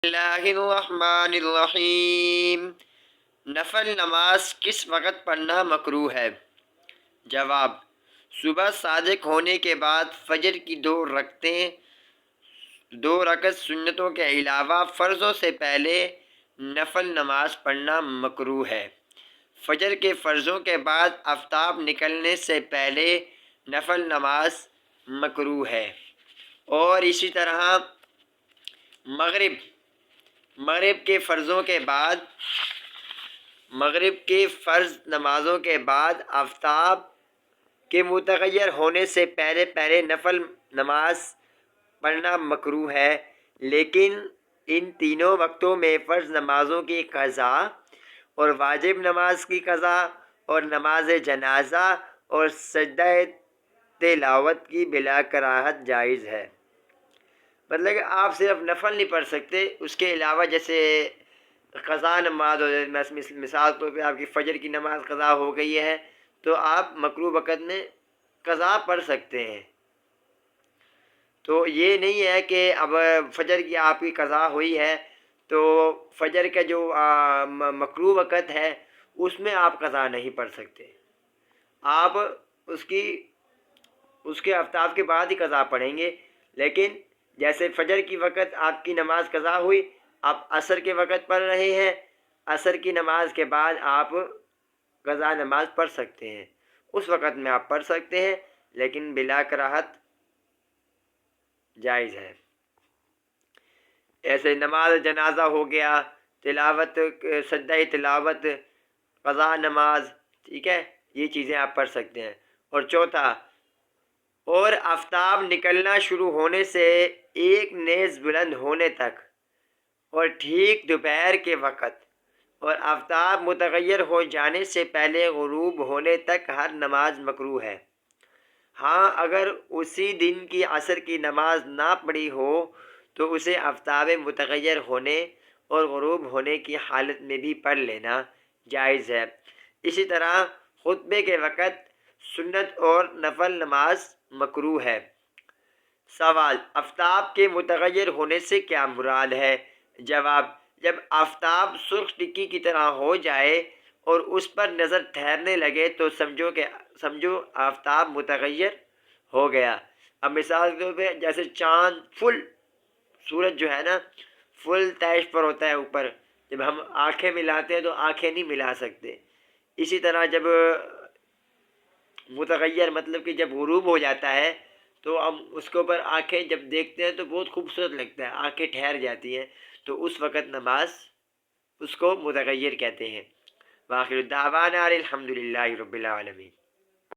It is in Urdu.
اللہ الرحمن الرحیم۔ نفل نماز کس وقت پڑھنا مکروہ ہے؟ جواب: صبح صادق ہونے کے بعد فجر کی دو رکعت سنتوں کے علاوہ فرضوں سے پہلے نفل نماز پڑھنا مکروہ ہے۔ فجر کے فرضوں کے بعد آفتاب نکلنے سے پہلے نفل نماز مکروہ ہے، اور اسی طرح مغرب کے فرض نمازوں کے بعد آفتاب کے متغیر ہونے سے پہلے نفل نماز پڑھنا مکروہ ہے، لیکن ان تینوں وقتوں میں فرض نمازوں کی قضا اور واجب نماز کی قضا اور نماز جنازہ اور سجدہ تلاوت کی بلا کراہت جائز ہے۔ مطلب کہ آپ صرف نفل نہیں پڑھ سکتے، اس کے علاوہ جیسے قضا نماز ہو جائے، مثال طور پہ آپ کی فجر کی نماز قضا ہو گئی ہے تو آپ مکروہ وقت میں قضا پڑھ سکتے ہیں۔ تو یہ نہیں ہے کہ اب فجر کی آپ کی قضا ہوئی ہے تو فجر کا جو مکروہ وقت ہے اس میں آپ قضا نہیں پڑھ سکتے، آپ اس کے آفتاب کے بعد ہی قضا پڑھیں گے۔ لیکن جیسے فجر کی وقت آپ کی نماز قضا ہوئی، آپ عصر کے وقت پڑھ رہے ہیں، عصر کی نماز کے بعد آپ قضا نماز پڑھ سکتے ہیں، اس وقت میں آپ پڑھ سکتے ہیں، لیکن بلا کراہت جائز ہے۔ ایسے نماز جنازہ ہو گیا، تلاوت، سجدہ تلاوت، قضا نماز، ٹھیک ہے، یہ چیزیں آپ پڑھ سکتے ہیں۔ اور چوتھا، اور آفتاب نکلنا شروع ہونے سے ایک نیز بلند ہونے تک اور ٹھیک دوپہر کے وقت اور آفتاب متغیر ہو جانے سے پہلے غروب ہونے تک ہر نماز مکروہ ہے۔ ہاں، اگر اسی دن کی عصر کی نماز نہ پڑھی ہو تو اسے آفتاب متغیر ہونے اور غروب ہونے کی حالت میں بھی پڑھ لینا جائز ہے۔ اسی طرح خطبے کے وقت سنت اور نفل نماز مکروہ ہے۔ سوال: آفتاب کے متغیر ہونے سے کیا مراد ہے؟ جواب: جب آفتاب سرخ ٹکی کی طرح ہو جائے اور اس پر نظر ٹھہرنے لگے تو سمجھو آفتاب متغیر ہو گیا۔ اب مثال کے طور پہ جیسے چاند فل، سورج جو ہے نا فل تیش پر ہوتا ہے اوپر، جب ہم آنکھیں ملاتے ہیں تو آنکھیں نہیں ملا سکتے، اسی طرح جب متغیر مطلب کہ جب غروب ہو جاتا ہے تو ہم اس کے اوپر آنکھیں جب دیکھتے ہیں تو بہت خوبصورت لگتا ہے، آنکھیں ٹھہر جاتی ہیں، تو اس وقت نماز اس کو متغیر کہتے ہیں۔ وآخر دعوانا الحمد للہ رب العالمین۔